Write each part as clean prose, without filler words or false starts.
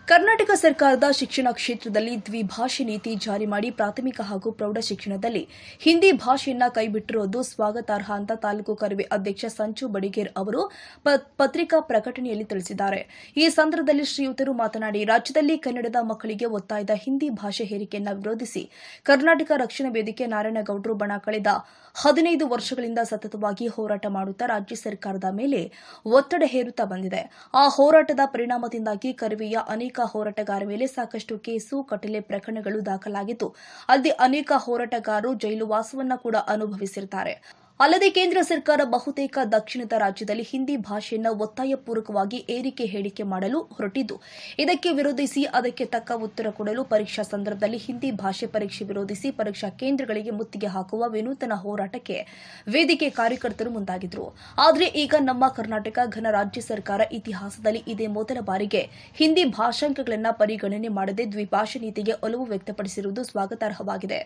ಕರ್ನಾಟಕ ಸರ್ಕಾರದ ಶಿಕ್ಷಣ ಕ್ಷೇತ್ರದಲ್ಲಿ ದ್ವಿಭಾಷೆ ನೀತಿ ಜಾರಿ ಮಾಡಿ ಪ್ರಾಥಮಿಕ ಹಾಗೂ ಪ್ರೌಢ ಶಿಕ್ಷಣದಲ್ಲಿ ಹಿಂದಿ ಭಾಷೆಯನ್ನ ಕೈಬಿಟ್ಟಿರುವುದು ಸ್ವಾಗತಾರ್ಹ ಅಂತ ತಾಲೂಕು ಕರವೇ ಅಧ್ಯಕ್ಷ ಸಂಚು ಬಡಿಗೇರ್ ಅವರು ಪತ್ರಿಕಾ ಪ್ರಕಟಣೆಯಲ್ಲಿ ತಿಳಿಸಿದ್ದಾರೆ. ಈ ಸಂದರ್ಭದಲ್ಲಿ ಶ್ರೀಯುತರು ಮಾತನಾಡಿ, ರಾಜ್ಯದಲ್ಲಿ ಕನ್ನಡದ ಮಕ್ಕಳಿಗೆ ಒತ್ತಾಯದ ಹಿಂದಿ ಭಾಷೆ ಹೇರಿಕೆಯನ್ನು ವಿರೋಧಿಸಿ ಕರ್ನಾಟಕ ರಕ್ಷಣಾ ವೇದಿಕೆ ನಾರಾಯಣಗೌಡರು ಬಣ ಕಳೆದ 15 ವರ್ಷಗಳಿಂದ ಸತತವಾಗಿ ಹೋರಾಟ ಮಾಡುತ್ತಾ ರಾಜ್ಯ ಸರ್ಕಾರದ ಮೇಲೆ ಒತ್ತಡ ಹೇರುತ್ತಾ ಬಂದಿದೆ. ಆ ಹೋರಾಟದ ಪರಿಣಾಮದಿಂದಾಗಿ ಕರವೆಯ ಅನೇಕ ಹೋರಾಟಗಾರರ ಮೇಲೆ ಸಾಕಷ್ಟು ಕೇಸು, ಕಟಲೆ ಪ್ರಕರಣಗಳು ದಾಖಲಾಗಿದ್ದು, ಅಲ್ಲಿ ಅನೇಕ ಹೋರಾಟಗಾರರು ಜೈಲು ವಾಸವನ್ನ ಕೂಡ ಅನುಭವಿಸಿರುತ್ತಾರೆ. ಅಲ್ಲದೆ ಕೇಂದ್ರ ಸರ್ಕಾರ ಬಹುತೇಕ ದಕ್ಷಿಣದ ರಾಜ್ಯದಲ್ಲಿ ಹಿಂದಿ ಭಾಷೆಯನ್ನು ಒತ್ತಾಯಪೂರ್ವಕವಾಗಿ ಏರಿಕೆ ಹೇಳಿಕೆ ಮಾಡಲು ಹೊರಟಿದ್ದು, ಇದಕ್ಕೆ ವಿರೋಧಿಸಿ ಅದಕ್ಕೆ ತಕ್ಕ ಉತ್ತರ ಕೊಡಲು ಪರೀಕ್ಷಾ ಸಂದರ್ಭದಲ್ಲಿ ಹಿಂದಿ ಭಾಷೆ ಪರೀಕ್ಷೆ ವಿರೋಧಿಸಿ ಪರೀಕ್ಷಾ ಕೇಂದ್ರಗಳಿಗೆ ಮುತ್ತಿಗೆ ಹಾಕುವ ವಿನೂತನ ಹೋರಾಟಕ್ಕೆ ವೇದಿಕೆ ಕಾರ್ಯಕರ್ತರು ಮುಂದಾಗಿದ್ದರು. ಆದರೆ ಈಗ ನಮ್ಮ ಕರ್ನಾಟಕ ಘನ ರಾಜ್ಯ ಸರ್ಕಾರ ಇತಿಹಾಸದಲ್ಲಿ ಇದೇ ಮೊದಲ ಬಾರಿಗೆ ಹಿಂದಿ ಭಾಷಾಂಕಗಳನ್ನು ಪರಿಗಣನೆ ಮಾಡದೆ ದ್ವಿಭಾಷೆ ನೀತಿಗೆ ಒಲವು ವ್ಯಕ್ತಪಡಿಸಿರುವುದು ಸ್ವಾಗತಾರ್ಹವಾಗಿದೆ.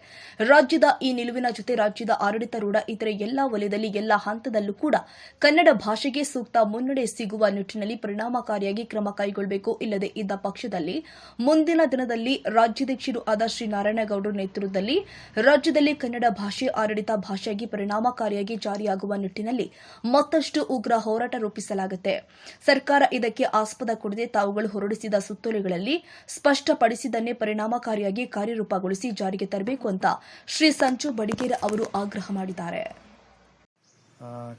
ರಾಜ್ಯದ ಈ ನಿಲುವಿನ ಜೊತೆ ರಾಜ್ಯದ ಆಡಳಿತಾರೂಢ ಇತರೆ ಎಲ್ಲ ವಲಯದಲ್ಲಿ ಎಲ್ಲ ಹಂತದಲ್ಲೂ ಕೂಡ ಕನ್ನಡ ಭಾಷೆಗೆ ಸೂಕ್ತ ಮುನ್ನಡೆ ಸಿಗುವ ನಿಟ್ಟಿನಲ್ಲಿ ಪರಿಣಾಮಕಾರಿಯಾಗಿ ಕ್ರಮ ಕೈಗೊಳ್ಳಬೇಕು. ಇಲ್ಲದೆ ಇದ್ದ ಪಕ್ಷದಲ್ಲಿ ಮುಂದಿನ ದಿನದಲ್ಲಿ ರಾಜ್ಯಾಧ್ಯಕ್ಷರು ಆದ ಶ್ರೀ ನಾರಾಯಣಗೌಡರ ನೇತೃತ್ವದಲ್ಲಿ ರಾಜ್ಯದಲ್ಲಿ ಕನ್ನಡ ಭಾಷೆ ಆಡಳಿತ ಭಾಷೆಯಾಗಿ ಪರಿಣಾಮಕಾರಿಯಾಗಿ ಜಾರಿಯಾಗುವ ನಿಟ್ಟಿನಲ್ಲಿ ಮತ್ತಷ್ಟು ಉಗ್ರ ಹೋರಾಟ ರೂಪಿಸಲಾಗುತ್ತೆ. ಸರ್ಕಾರ ಇದಕ್ಕೆ ಆಸ್ಪದ ಕೊಡದೆ ತಾವುಗಳು ಹೊರಡಿಸಿದ ಸುತ್ತೋಲೆಗಳಲ್ಲಿ ಸ್ಪಷ್ಟಪಡಿಸಿದ್ದನ್ನೇ ಪರಿಣಾಮಕಾರಿಯಾಗಿ ಕಾರ್ಯರೂಪಗೊಳಿಸಿ ಜಾರಿಗೆ ತರಬೇಕು ಅಂತ ಶ್ರೀ ಸಂಚು ಬಡಿಗೇರ ಅವರು ಆಗ್ರಹ ಮಾಡಿದ್ದಾರೆ.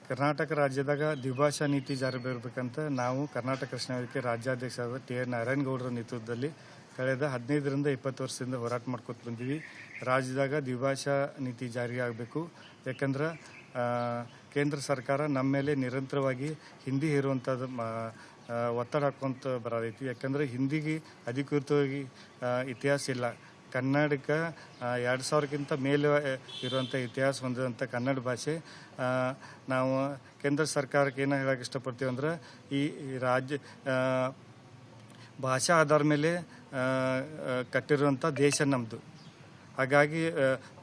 ಕರ್ನಾಟಕ ರಾಜ್ಯದಾಗ ದ್ವಿಭಾಷಾ ನೀತಿ ಜಾರಿ ಬರಬೇಕಂತ ನಾವು ಕರ್ನಾಟಕ ರಕ್ಷಣಾ ವೇದಿಕೆ ರಾಜ್ಯಾಧ್ಯಕ್ಷರಾದ ಟಿ.ಆರ್. ನಾರಾಯಣಗೌಡರ ನೇತೃತ್ವದಲ್ಲಿ ಕಳೆದ 15ರಿಂದ 20 ವರ್ಷದಿಂದ ಹೋರಾಟ ಮಾಡ್ಕೊತ ಬಂದೀವಿ. ರಾಜ್ಯದಾಗ ದ್ವಿಭಾಷಾ ನೀತಿ ಜಾರಿ ಆಗಬೇಕು. ಯಾಕಂದ್ರೆ ಕೇಂದ್ರ ಸರ್ಕಾರ ನಮ್ಮ ಮೇಲೆ ನಿರಂತರವಾಗಿ ಹಿಂದಿ ಹೇರುವಂಥದ್ದು ಒತ್ತಡ ಹಾಕ್ಕೊಂತ ಬರತೈತಿ. ಯಾಕಂದರೆ ಹಿಂದಿಗೆ ಅಧಿಕೃತವಾಗಿ ಇತಿಹಾಸ ಇಲ್ಲ. ಕನ್ನಡಕ 2000ಕ್ಕಿಂತ ಮೇಲೆ ಇರುವಂಥ ಇತಿಹಾಸ ಹೊಂದಿದಂಥ ಕನ್ನಡ ಭಾಷೆ ನಾವು ಕೇಂದ್ರ ಸರ್ಕಾರಕ್ಕೆ ಏನು ಹೇಳಕ್ಕೆ ಇಷ್ಟಪಡ್ತೀವಿ ಅಂದ್ರೆ ಈ ರಾಜ್ಯ ಭಾಷಾ ಆಧಾರ ಮೇಲೆ ಕಟ್ಟಿರುವಂಥ ದೇಶ ನಮ್ಮದು. ಹಾಗಾಗಿ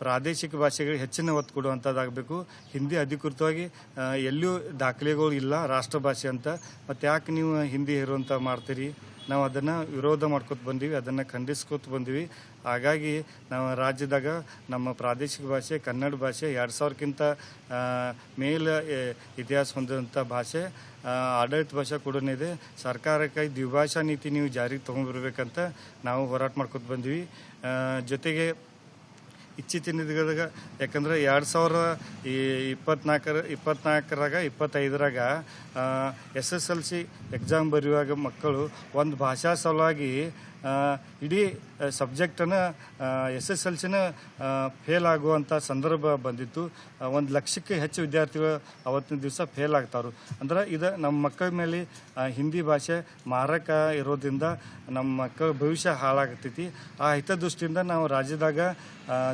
ಪ್ರಾದೇಶಿಕ ಭಾಷೆಗಳಿಗೆ ಹೆಚ್ಚಿನ ಒತ್ತು ಕೊಡುವಂಥದ್ದಾಗಬೇಕು. ಹಿಂದಿ ಅಧಿಕೃತವಾಗಿ ಎಲ್ಲಿಯೂ ದಾಖಲೆಗಳು ಇಲ್ಲ ರಾಷ್ಟ್ರ ಭಾಷೆ ಅಂತ. ಮತ್ತು ಯಾಕೆ ನೀವು ಹಿಂದಿ ಹೇರುವಂಥ ಮಾಡ್ತೀರಿ? ನಾವು ಅದನ್ನು ವಿರೋಧ ಮಾಡ್ಕೊತ ಬಂದೀವಿ, ಅದನ್ನು ಖಂಡಿಸ್ಕೊತ ಬಂದೀವಿ. ಹಾಗಾಗಿ ನಾವು ರಾಜ್ಯದಾಗ ನಮ್ಮ ಪ್ರಾದೇಶಿಕ ಭಾಷೆ ಕನ್ನಡ ಭಾಷೆ 2000ಕ್ಕಿಂತ ಮೇಲೆ ಇತಿಹಾಸ ಹೊಂದಿದಂಥ ಭಾಷೆ ಆಡಳಿತ ಭಾಷೆ ಕೂಡ ಇದೆ. ಸರ್ಕಾರಕ್ಕೆ ದ್ವಿಭಾಷಾ ನೀತಿ ನೀವು ಜಾರಿಗೆ ತೊಗೊಂಡ್ಬರ್ಬೇಕಂತ ನಾವು ಹೋರಾಟ ಮಾಡ್ಕೊತ ಬಂದೀವಿ. ಜೊತೆಗೆ ಇತ್ತೀಚಿನ ದಿನದಾಗ ಯಾಕಂದ್ರೆ 2024ರಾಗ 25ರಾಗ SSLC ಎಕ್ಸಾಮ್ ಬರೆಯುವಾಗ ಮಕ್ಕಳು ಒಂದು ಭಾಷಾ ಸಲುವಾಗಿ ಇಡೀ ಸಬ್ಜೆಕ್ಟನ್ನು SSLCನ ಫೇಲ್ ಆಗುವಂಥ ಸಂದರ್ಭ ಬಂದಿತ್ತು. 1 ಲಕ್ಷಕ್ಕೆ ಹೆಚ್ಚು ವಿದ್ಯಾರ್ಥಿಗಳು ಅವತ್ತಿನ ದಿವಸ ಫೇಲ್ ಆಗ್ತಾರು. ಅಂದ್ರೆ ಇದು ನಮ್ಮ ಮಕ್ಕಳ ಮೇಲೆ ಹಿಂದಿ ಭಾಷೆ ಮಾರಕ ಇರೋದ್ರಿಂದ ನಮ್ಮ ಮಕ್ಕಳ ಭವಿಷ್ಯ ಹಾಳಾಗ್ತೈತಿ. ಆ ಹಿತದೃಷ್ಟಿಯಿಂದ ನಾವು ರಾಜ್ಯದಾಗ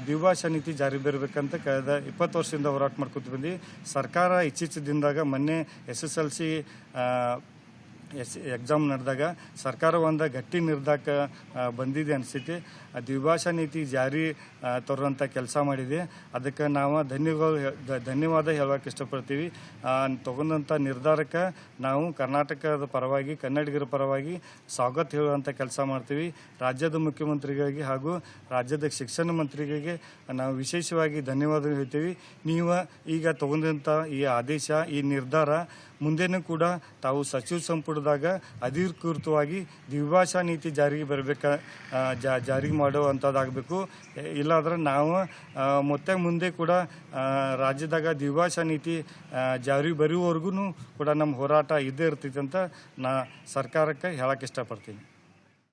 ದ್ವಿಭಾಷಾ ನೀತಿ ಜಾರಿ ಬರಬೇಕಂತ ಕಳೆದ 20 ವರ್ಷದಿಂದ ಹೋರಾಟ ಮಾಡ್ಕೊತ ಬಂದು ಸರ್ಕಾರ ಇತ್ತೀಚಿನ ದಿನದಾಗ ಮೊನ್ನೆ SSLC ಎಕ್ಸಾಮ್ ನಡೆದಾಗ ಸರ್ಕಾರ ಒಂದು ಗಟ್ಟಿ ನಿರ್ಧಾರಕ್ಕೆ ಬಂದಿದೆ ಅನಿಸುತ್ತೆ. ದ್ವಿಭಾಷಾ ನೀತಿ ಜಾರಿ ತರುವಂಥ ಕೆಲಸ ಮಾಡಿದೆ. ಅದಕ್ಕೆ ನಾವು ಧನ್ಯವಾದ ಹೇಳೋಕೆ ಇಷ್ಟಪಡ್ತೀವಿ. ತಗೊಂಡಂಥ ನಿರ್ಧಾರಕ್ಕೆ ನಾವು ಕರ್ನಾಟಕದ ಪರವಾಗಿ ಕನ್ನಡಿಗರ ಪರವಾಗಿ ಸ್ವಾಗತ ಹೇಳುವಂಥ ಕೆಲಸ ಮಾಡ್ತೀವಿ. ರಾಜ್ಯದ ಮುಖ್ಯಮಂತ್ರಿಗಳಿಗೆ ಹಾಗೂ ರಾಜ್ಯದ ಶಿಕ್ಷಣ ಮಂತ್ರಿಗಳಿಗೆ ನಾವು ವಿಶೇಷವಾಗಿ ಧನ್ಯವಾದ ಹೇಳ್ತೀವಿ. ನೀವು ಈಗ ತಗೊಂಡಂಥ ಈ ಆದೇಶ, ಈ ನಿರ್ಧಾರ ಮುಂದೆನೂ ಕೂಡ ತಾವು ಸಚಿವ ಸಂಪುಟದಾಗ ಅಧಿಕೃತವಾಗಿ ದ್ವಿಭಾಷಾ ನೀತಿ ಜಾರಿಗೆ ಜಾರಿಗೆ ಮಾಡುವಂಥದ್ದಾಗಬೇಕು. ಇಲ್ಲಾಂದ್ರೆ ನಾವು ಮತ್ತೆ ಮುಂದೆ ಕೂಡ ರಾಜ್ಯದಾಗ ದ್ವಿಭಾಷಾ ನೀತಿ ಜಾರಿ ಬರುವವರೆಗೂ ಕೂಡ ನಮ್ಮ ಹೋರಾಟ ಇದ್ದೇ ಇರ್ತೈತೆ ಅಂತ ನಾ ಸರ್ಕಾರಕ್ಕೆ ಹೇಳಕ್ಕೆ ಇಷ್ಟಪಡ್ತೀನಿ.